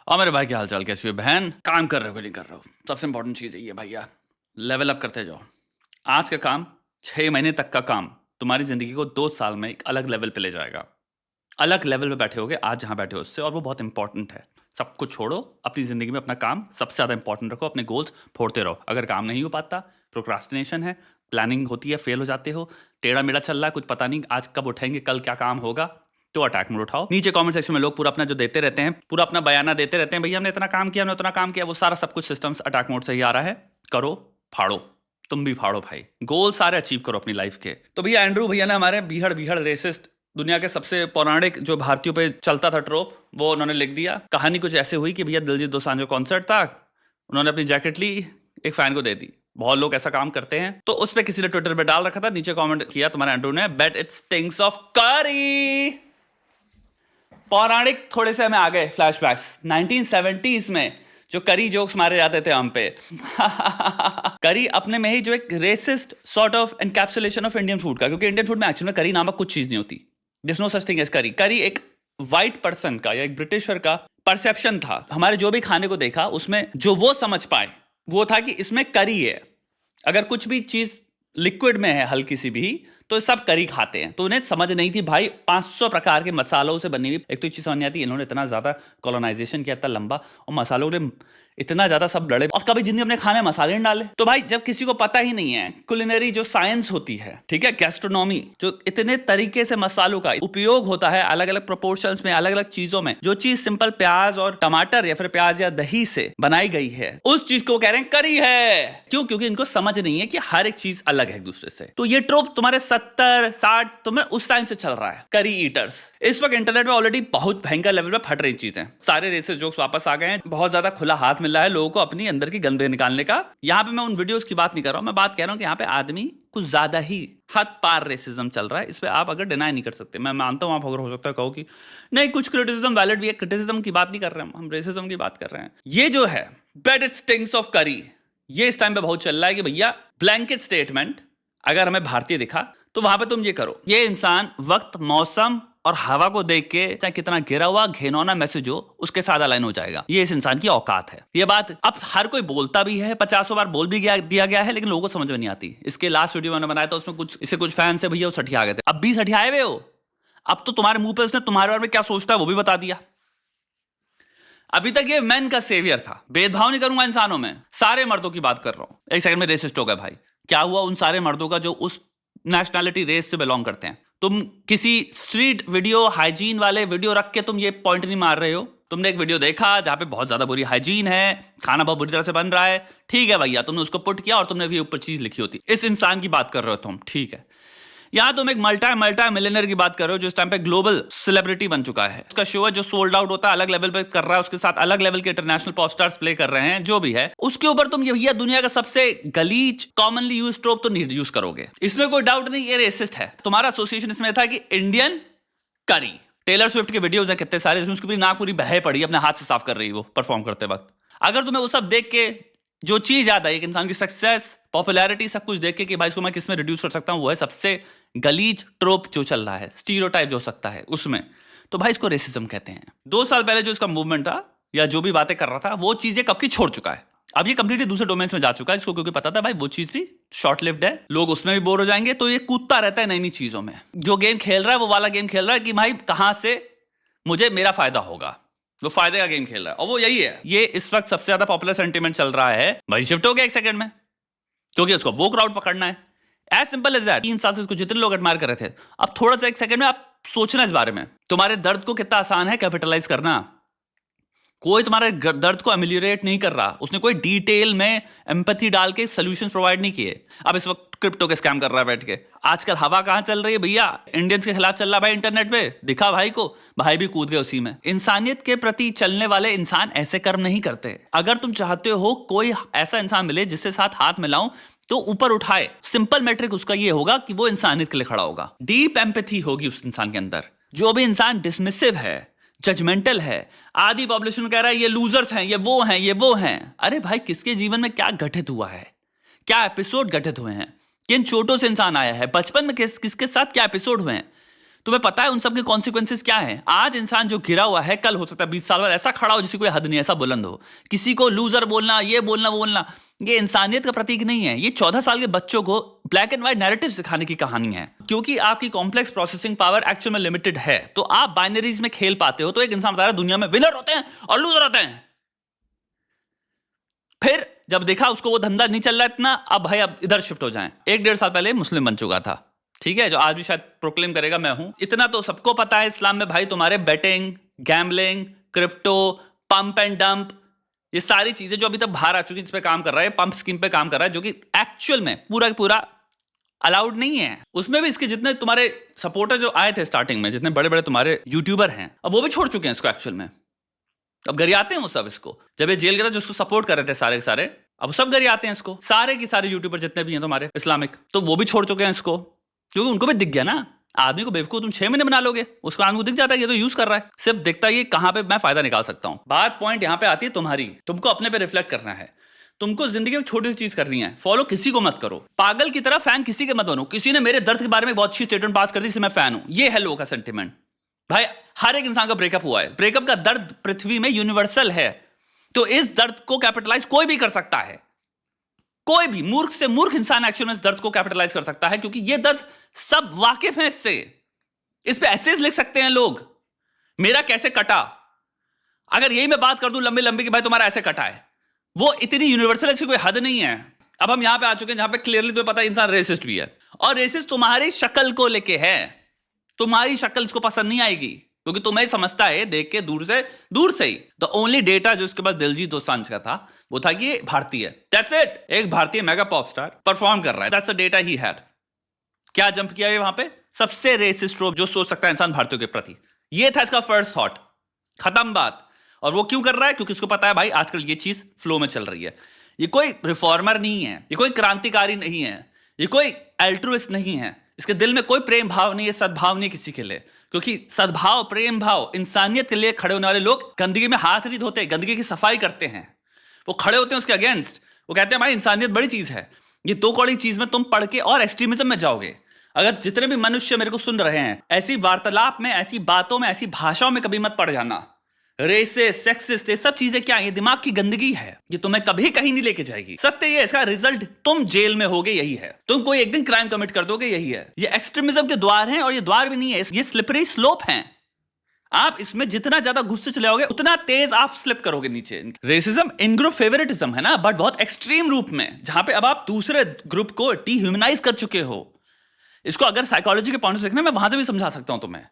और मेरे भाई क्या हाल चाल, कैसी हो बहन? काम कर रहे हो कि नहीं कर रहे हो? सबसे इंपॉर्टेंट चीज़ है ये भैया, लेवल अप करते जाओ। आज का काम 6 महीने तक का काम तुम्हारी ज़िंदगी को 2 साल में एक अलग लेवल पे ले जाएगा। अलग लेवल पे बैठे होगे आज जहाँ बैठे हो उससे, और वो बहुत इंपॉर्टेंट है। सब कुछ छोड़ो, अपनी ज़िंदगी में अपना काम सबसे ज़्यादा इंपॉर्टेंट रखो, अपने गोल्स फोड़ते रहो। अगर काम नहीं हो पाता, प्रोक्रास्टिनेशन है, प्लानिंग होती है, फेल हो जाते हो, टेढ़ा मेढ़ा चल रहा है, कुछ पता नहीं आज कब उठेंगे, कल क्या काम होगा, तो अटैक मोड उठाओ। नीचे कमेंट सेक्शन में लोग पूरा अपना जो देते रहते हैं, पूरा अपना बयाना देते रहते हैं, भैया हमने इतना काम किया, हमने उतना काम किया, वो सारा सब कुछ सिस्टम्स अटैक मोड से ही आ रहा है। करो, फाड़ो, तुम भी फाड़ो भाई, गोल सारे अचीव करो अपनी लाइफ के। तो भैया एंड्रू भैया ने हमारे बीहड़ बीहड़ रेसिस्ट, दुनिया के सबसे पौराणिक जो भारतीयों पे चलता था ट्रोप, वो उन्होंने लिख दिया। कहानी कुछ ऐसे हुई कि भैया दिलजीत दोसांझ कॉन्सर्ट था, उन्होंने अपनी जैकेट ली, एक फैन को दे दी। बहुत लोग ऐसा काम करते हैं, तो उस पे किसी ने ट्विटर पे डाल रखा था, नीचे कमेंट किया तुम्हारे एंड्रू ने, बेट इट स्टिंक्स ऑफ करी। पौराणिक थोड़े से हमें आ गए फ्लैशबैक्स 1970s में जो करी जोक्स मारे जाते थे हम पे। करी अपने में ही जो एक racist sort of encapsulation of Indian food का, क्योंकि इंडियन फूड में एक्चुअली में करी नामक कुछ चीज नहीं होती। This no such thing as curry. Curry एक व्हाइट पर्सन का या एक ब्रिटिशर का परसेप्शन था। हमारे जो भी खाने को देखा उसमें जो वो समझ पाए वो था कि इसमें करी है। अगर कुछ भी चीज लिक्विड में है हल्की सी भी, तो सब करी खाते हैं। तो उन्हें समझ नहीं थी भाई 500 प्रकार के मसालों से बनी हुई एक तो चीज समझ नहीं आती। इन्होंने इतना ज्यादा कॉलोनाइजेशन किया, इतना लंबा, और मसालों ने इतना ज्यादा सब लड़े, और कभी जिंदगी अपने खाने में मसाले नहीं डाले। तो भाई जब किसी को पता ही नहीं है कुलिनरी जो साइंस होती है, ठीक है, गैस्ट्रोनॉमी, जो इतने तरीके से मसालों का उपयोग होता है अलग अलग प्रोपोर्शंस में, अलग अलग चीजों में, जो चीज सिंपल प्याज और टमाटर या फिर प्याज या दही से बनाई गई है, उस चीज को कह रहे हैं करी है। क्यों? क्योंकि इनको समझ नहीं है कि हर एक चीज अलग है एक दूसरे से। तो ये ट्रोप तुम्हारे 70-60 तुम्हें उस टाइम से चल रहा है, करी ईटर्स। इस वक्त इंटरनेट में ऑलरेडी बहुत भयंकर लेवल पे फट रही चीजें, सारे रेसिस्ट जोक्स वापस आ गए हैं, बहुत ज्यादा खुला हाथ मिल रहा है लोगों को अपनी अंदर की गंदे निकालने का। यहां पे मैं उन वीडियोस की बात नहीं कर रहा हूं, मैं बात कह रहा हूं कि यहाँ पे आदमी कुछ ज्यादा ही हद पार रेसिज्म चल रहा है। इस पे आप अगर डिनाई नहीं कर सकते, मैं मानता हूं आप अगर हो सकता है कहो कि नहीं कुछ क्रिटिसिज्म वैलिड भी है, क्रिटिसिज्म की बात नहीं कर रहे हम रेसिज्म की बात कर रहे हैं। ये जो है बेड इट स्टिंग्स ऑफ करी, ये इस टाइम पे बहुत चल रहा है कि भैया ब्लैंकेट स्टेटमेंट अगर हमें भारतीय दिखा तो वहां पे तुम ये करो। ये इंसान वक्त, मौसम और हवा को देख के चाहे कितना गिरा हुआ घिनौना मैसेज हो उसके साथ अलाइन हो जाएगा। ये इस इंसान की औकात है। ये बात अब हर कोई बोलता भी है, 50 बार बोल भी दिया गया है, लेकिन लोगों को समझ में नहीं आती। इसके लास्ट वीडियो मैंने बनाया था, उसमें कुछ फैन से भैया वो सठिया गए थे। अब भी सठियाए हुए हो, अब तो तुम्हारे मुंह पे उसने तुम्हारे बारे में क्या सोचता है वो भी बता दिया। अभी तक ये मैन का सेवियर था, भेदभाव नहीं करूंगा इंसानों में, सारे मर्दों की बात कर रहा हूं। एक सेकंड में रेसिस्ट हो गया भाई। क्या हुआ उन सारे मर्दों का जो उस नेशनैलिटी रेस से बिलोंग करते हैं? तुम किसी स्ट्रीट वीडियो हाइजीन वाले वीडियो रख के तुम ये पॉइंट नहीं मार रहे हो। तुमने एक वीडियो देखा जहां पे बहुत ज्यादा बुरी हाइजीन है, खाना बहुत बुरी तरह से बन रहा है, ठीक है भैया, तुमने उसको पुट किया और तुमने भी ऊपर चीज लिखी होती। इस इंसान की बात कर रहे हो तुम, ठीक है। यहां तुम एक मल्टी मिलियनर की बात कर रहे हो जो इस टाइम पे ग्लोबल सेलिब्रिटी बन चुका है। उसका शो है जो सोल्ड आउट होता है, अलग लेवल पे कर रहा है, उसके साथ अलग लेवल के इंटरनेशनल पॉप स्टार्स प्ले कर रहे हैं, जो भी है। उसके ऊपर तुम ये दुनिया का सबसे गलीच कॉमनली यूज ट्रोप तो नहीं यूज करोगे, इसमें कोई डाउट नहीं, ये रेसिस्ट है। तुम्हारा एसोसिएशन इसमें था कि इंडियन करी। टेलर स्विफ्ट के वीडियोज हैं कितने सारे, उसकी पूरी नाक पूरी बहे पड़ी, अपने हाथ से साफ कर रही है वो परफॉर्म करते वक्त। अगर तुम्हें वो सब देख के जो चीज याद आई एक इंसान की सक्सेस, पॉपुलैरिटी, सब कुछ देख के कि भाई इसको मैं किसमें रिड्यूस कर सकता हूं, वो है सबसे गलीज ट्रोप जो चल रहा है, स्टीरियोटाइप जो हो सकता है उसमें, तो भाई इसको रेसिज्म कहते हैं। 2 साल पहले जो इसका मूवमेंट था या जो भी बातें कर रहा था, वो चीजें कब की छोड़ चुका है। अब ये कंप्लीटली दूसरे डोमेन्स में जा चुका है, इसको क्योंकि पता था भाई वो चीज भी शॉर्ट लिव्ड है, लोग उसमें भी बोर हो जाएंगे, तो ये कूदता रहता है नई नई चीजों में। जो गेम खेल रहा है वो वाला गेम खेल रहा है कि भाई कहां से मुझे मेरा फायदा होगा, वो फायदे का गेम खेल रहा है, और वो यही है। ये इस वक्त सबसे ज्यादा पॉपुलर सेंटीमेंट चल रहा है, भाई शिफ्ट हो गया 1 सेकंड में, क्योंकि उसको वो क्राउड पकड़ना है। As simple as that. 3 साल से इसको जितने लोग एडमायर कर रहे थे, अब थोड़ा सा 1 सेकंड में आप सोचना इस बारे में, तुम्हारे दर्द को कितना आसान है कैपिटलाइज करना। कोई तुम्हारे दर्द को एमिलियरेट नहीं कर रहा, उसने कोई डिटेल में एम्पैथी डाल के सॉल्यूशंस प्रोवाइड नहीं किए। अब इस वक्त क्रिप्टो के स्कैम कर रहा है बैठ के। आजकल हवा कहां चल रही है भैया, इंडियंस के खिलाफ चल रहा भाई इंटरनेट पे, दिखा भाई को, भाई भी कूद गए उसी में। इंसानियत के प्रति चलने वाले इंसान ऐसे कर्म नहीं करते। अगर तुम चाहते हो कोई ऐसा इंसान मिले जिससे साथ हाथ मिलाऊं, तो ऊपर उठाए, सिंपल मैट्रिक उसका ये होगा कि वो इंसानियत के लिए खड़ा होगा, डीप एम्पैथी होगी उस इंसान के अंदर। जो भी इंसान डिसमिसिव है, जजमेंटल है, आधी पॉपुलेशन कह रहा है ये लूजर्स हैं, ये वो हैं, ये वो हैं। अरे भाई किसके जीवन में क्या घटित हुआ है, क्या एपिसोड घटित हुए हैं, किन चोटों से इंसान आया है, बचपन में किसके साथ क्या एपिसोड हुए हैं, तुम्हें पता है उन सब के कॉन्सिक्वेंसेस क्या है? आज इंसान जो गिरा हुआ है, कल हो सकता है 20 साल बाद ऐसा खड़ा हो जिसकी कोई हद नहीं, ऐसा बुलंद हो। किसी को लूजर बोलना, ये बोलना, वो बोलना, ये इंसानियत का प्रतीक नहीं है। ये 14 साल के बच्चों को ब्लैक एंड व्हाइट नैरेटिव सिखाने की कहानी है। क्योंकि आपकी कॉम्प्लेक्स प्रोसेसिंग पावर एक्चुअल में लिमिटेड है, तो आप बाइनरीज में खेल पाते हो। तो एक इंसान बता रहा है दुनिया में विनर होते हैं और लूजर होते हैं। फिर जब देखा उसको वो धंधा नहीं चल रहा इतना, अब भाई अब इधर शिफ्ट हो जाएं। 1-1.5 साल पहले मुस्लिम बन चुका था, ठीक है, जो आज भी शायद प्रोक्लेम करेगा मैं हूं। इतना तो सबको पता है इस्लाम में भाई तुम्हारे betting, gambling, crypto, pump and dump, ये सारी चीजें जो अभी तक बाहर आ चुकी, जिस पे काम कर रहा है, पंप स्कीम पे काम कर रहा है, जो कि एक्चुअल में पूरा अलाउड नहीं है। उसमें भी इसके जितने तुम्हारे सपोर्टर जो आए थे स्टार्टिंग में, जितने बड़े बड़े तुम्हारे यूट्यूबर हैं, अब वो भी छोड़ चुके हैं इसको एक्चुअल में। अब गरियाते हैं वो सब इसको। जब ये जेल गया था, जो उसको सपोर्ट कर रहे थे सारे के सारे, अब सब गरियाते हैं इसको। सारे के सारे यूट्यूबर जितने भी हैं तुम्हारे इस्लामिक, तो वो भी छोड़ चुके हैं इसको, क्योंकि उनको भी दिख गया ना। आदमी को बेवकूफ तुम 6 महीने बना लोगे, उसको आदमी को दिख जाता है ये तो यूज कर रहा है, सिर्फ दिखता है ये कहां पे मैं फायदा निकाल सकता हूं। बात पॉइंट यहां पे आती है तुम्हारी, तुमको अपने पे रिफ्लेक्ट करना है। तुमको जिंदगी में छोटी सी चीज करनी है, फॉलो किसी को मत करो। पागल की तरह फैन किसी के मत बनो। किसी ने मेरे दर्द के बारे में बहुत अच्छी स्टेटमेंट पास कर दी, इससे मैं फैन हूं, ये है लोगों का सेंटिमेंट। भाई हर एक इंसान का ब्रेकअप हुआ है, ब्रेकअप का दर्द पृथ्वी में यूनिवर्सल है, तो इस दर्द को कैपिटलाइज कोई भी कर सकता है। कोई भी मूर्ख से मूर्ख इंसान एक्चुअली इस दर्द को कैपिटलाइज कर सकता है, क्योंकि ये दर्द सब वाकिफ हैं इससे। इस पे एसेज लिख सकते हैं लोग, मेरा कैसे कटा। अगर यही मैं बात कर दूं लंबी लंबी कि भाई तुम्हारा ऐसे कटा है, वो इतनी यूनिवर्सल है, इसकी कोई हद नहीं है। अब हम यहां पे आ चुके हैं जहां पे क्लियरली तुम्हें पता है इंसान रेसिस्ट भी है, और रेसिस्ट तुम्हारी शक्ल को लेके है। तुम्हारी शक्ल इसको पसंद नहीं आएगी, क्योंकि तुम्हें समझता है देख के दूर से ही। द ओनली डेटा जो उसके पास दिलजीत दोसांझ का था वो था कि ये भारतीय है, दैट्स इट। एक भारतीय मेगा पॉप स्टार परफॉर्म कर रहा है, that's the data he had. क्या जंप किया है वहां पे? सबसे रेसिस्ट जो सोच सकता है इंसान भारतीयों के प्रति, ये था इसका फर्स्ट थॉट, खत्म बात। और वो क्यों कर रहा है? क्योंकि उसको पता है भाई आजकल ये चीज फ्लो में चल रही है। ये कोई रिफॉर्मर नहीं है, ये कोई क्रांतिकारी नहीं है, ये कोई एल्ट्रुइस्ट नहीं है, इसके दिल में कोई प्रेम भाव नहीं है, सद्भाव नहीं किसी के लिए। क्योंकि सद्भाव, प्रेम भाव, इंसानियत के लिए खड़े होने वाले लोग गंदगी में हाथ नहीं धोते, गंदगी की सफाई करते हैं। वो खड़े होते हैं उसके अगेंस्ट, वो कहते हैं भाई इंसानियत बड़ी चीज है। ये 2 कौड़ी चीज में तुम पढ़ के और एक्सट्रीमिज्म में जाओगे। अगर जितने भी मनुष्य मेरे को सुन रहे हैं, ऐसी वार्तालाप में, ऐसी बातों में, ऐसी भाषाओं में कभी मत पड़ जाना। रेसिस्ट, सेक्सिस्ट, ये सब चीजें क्या है? ये दिमाग की गंदगी है, ये तुम्हें कभी कहीं नहीं लेके जाएगी। सत्य ये, इसका रिजल्ट तुम जेल में होगे, यही है। तुम कोई एक दिन क्राइम कमिट कर दोगे, यही है। ये एक्सट्रीमिज्म के द्वार हैं, और ये द्वार भी नहीं है, ये स्लिपरी स्लोप हैं। आप इसमें जितना ज्यादा घुसते चले जाओगे, उतना तेज आप स्लिप करोगे नीचे। रेसिज्म इन ग्रुप फेवरेटिज्म है ना, बट बहुत एक्सट्रीम रूप में, जहां पे अब आप दूसरे ग्रुप को डिह्यूमनाइज कर चुके हो। इसको अगर साइकोलॉजी के पॉइंट से देखना, मैं वहां से भी समझा सकता हूं तुम्हें।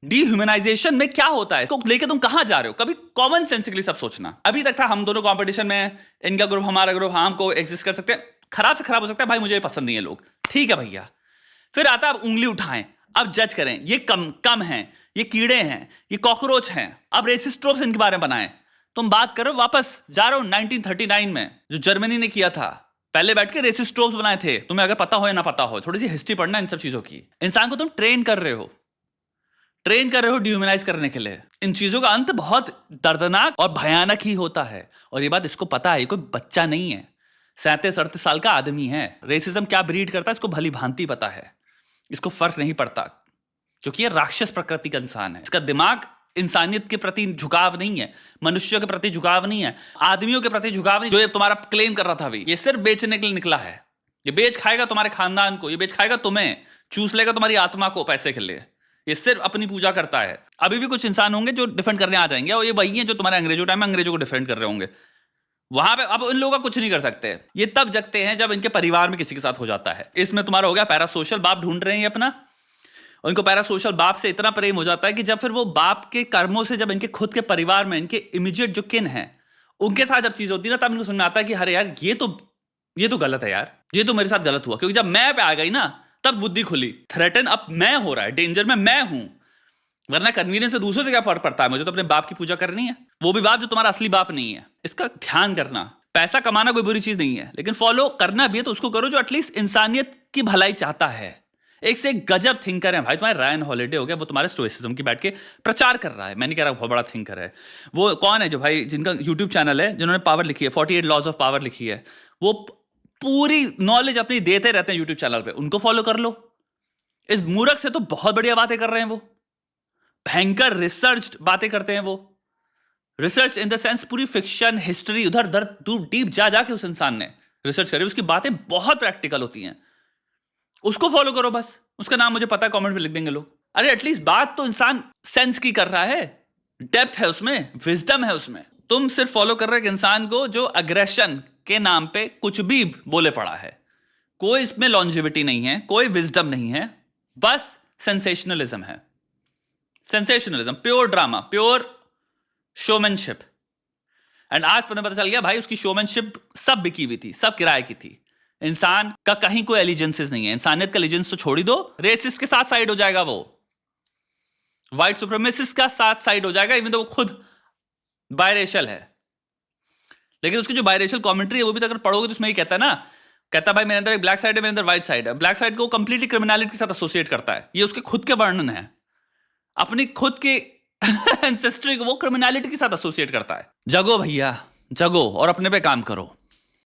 डिह्यूमनाइजेशन में क्या होता है, इसको लेके तुम कहां जा रहे हो, कभी कॉमन सेंसिकली सब सोचना। अभी तक था हम दोनों कंपटीशन में, इनका ग्रुप हमारा ग्रुप, हमको एग्जिस्ट कर सकते हैं, खराब से खराब हो सकता है, भाई मुझे पसंद नहीं है लोग, ठीक है भैया। फिर आता है अब उंगली उठाएं, अब जज करें, ये कम हैं, ये कीड़े हैं, ये कॉकरोच हैं, अब रेसिस्ट ट्रोप्स इनके बारे में बनाएं। तुम बात करो, वापस जा रहे हो 1939 में, जो जर्मनी ने किया था। पहले बैठ के रेसिस्ट ट्रोप्स बनाए थे। तुम्हें अगर पता हो या ना पता हो, थोड़ी सी हिस्ट्री पढ़ना इन सब चीजों की। इंसान को तुम ट्रेन कर रहे हो डिह्यूमनाइज करने के लिए। इन चीजों का अंत बहुत दर्दनाक और भयानक ही होता है, और ये बात इसको पता है, ये कोई बच्चा नहीं है, 37-38 साल का आदमी है। रेसिज्म क्या ब्रीड करता है इसको भली भांति पता है, इसको फर्क नहीं पड़ता, क्योंकि ये राक्षस प्रकृति का इंसान है। इसका दिमाग इंसानियत के प्रति झुकाव नहीं है, मनुष्यों के प्रति झुकाव नहीं है, आदमियों के प्रति झुकाव नहीं। जो ये तुम्हारा क्लेम कर रहा था अभी, ये सिर्फ बेचने के लिए निकला है। ये बेच खाएगा तुम्हारे खानदान को, ये बेच खाएगा तुम्हें, चूस लेगा तुम्हारी आत्मा को पैसे के लिए। ये सिर्फ अपनी पूजा करता है। अभी भी कुछ इंसान होंगे जो डिफेंड करने आ जाएंगे, और ये वही हैं जो तुम्हारे अंग्रेजों टाइम में अंग्रेजों को डिफेंड कर रहे होंगे। वहां पे अब इन लोगों का कुछ नहीं कर सकते। ये तब जगते हैं जब इनके परिवार में किसी के साथ हो जाता है। इसमें तुम्हारा हो गया पैरासोशल, बाप ढूंढ रहे हैं अपना, और इनको पैरासोशल बाप से इतना प्रेम हो जाता है कि जब फिर वो बाप के कर्मों से, जब इनके खुद के परिवार में इनके इमीडिएट जो किन है उनके साथ जब चीज होती है ना, तब इनको समझ में आता है कि अरे यार ये तो गलत है यार, ये तो मेरे साथ गलत हुआ। क्योंकि जब मैं पे आ गई ना, तब बुद्धि खुली। थ्रेटन अब मैं हो रहा है, डेंजर में मैं हूं, वरना कन्वीनियंस से दूसरों से क्या फर्क पड़ता है, मुझे तो अपने बाप की पूजा करनी है, वो भी बाप जो तुम्हारा असली बाप नहीं है। इसका ध्यान करना। पैसा कमाना कोई बुरी चीज नहीं है, लेकिन फॉलो करना भी है तो उसको करो जो एटलीस्ट इंसानियत की भलाई चाहता है। एक से एक गजब थिंकर है भाई, तुम्हारे रायन हॉलिडे हो गया, वो तुम्हारे स्टोइसिज्म की बैठ के प्रचार कर रहा है। मैं नहीं कह रहा बहुत बड़ा थिंकर है वो। कौन है जो भाई जिनका यूट्यूब चैनल है, जिन्होंने पावर लिखी है, 48 लॉज ऑफ पावर लिखी है, वो पूरी नॉलेज अपनी देते रहते हैं यूट्यूब चैनल पे, उनको फॉलो कर लो। इस मूर्ख से तो बहुत बढ़िया बातें कर रहे हैं वो, भयंकर रिसर्च बातें करते हैं वो। रिसर्च इन द सेंस पूरी फिक्शन, हिस्ट्री, उधर उधर दूर डीप जा जाके उस इंसान ने रिसर्च करी, उसकी बातें बहुत प्रैक्टिकल होती हैं। उसको फॉलो करो बस, उसका नाम मुझे पता है, कमेंट में लिख देंगे लोग। अरे एटलीस्ट बात तो इंसान सेंस की कर रहा है, डेप्थ है उसमें, विजडम है उसमें। तुम सिर्फ फॉलो कर रहे हो एक इंसान को जो अग्रेशन के नाम पे कुछ भी बोले पड़ा है। कोई इसमें लॉन्जिविटी नहीं है, कोई विजडम नहीं है, बस सेंसेशनलिज्म है। Sensationalism, pure drama, pure showmanship. And आज पता चल गया भाई उसकी शोमैनशिप सब बिकी हुई थी, सब किराए की थी। इंसान का कहीं कोई एलिजेंसेस नहीं है, इंसानियत का एलिजेंस तो छोड़ ही दो, रेसिस्ट के साथ साइड हो जाएगा वो, व्हाइट सुप्रीमेसिस्ट का साथ साइड हो जाएगा, इवन तो वो खुद बायरेशियल है। लेकिन उसकी जो बायरेशियल कमेंट्री है वो भी तो अगर पढ़ोगे तो उसमें ही कहता है ना, कहता भाई मेरे अंदर एक ब्लैक साइड है, मेरे अंदर व्हाइट साइड है। ब्लैक साइड को कंप्लीटली क्रिमिनलिटी के साथ एसोसिएट करता है, ये उसके खुद के वर्णन है, अपनी खुद के एंसेस्ट्री को वो क्रिमिनलिटी के साथ एसोसिएट करता है। जगो भैया, जगो और अपने पे काम करो।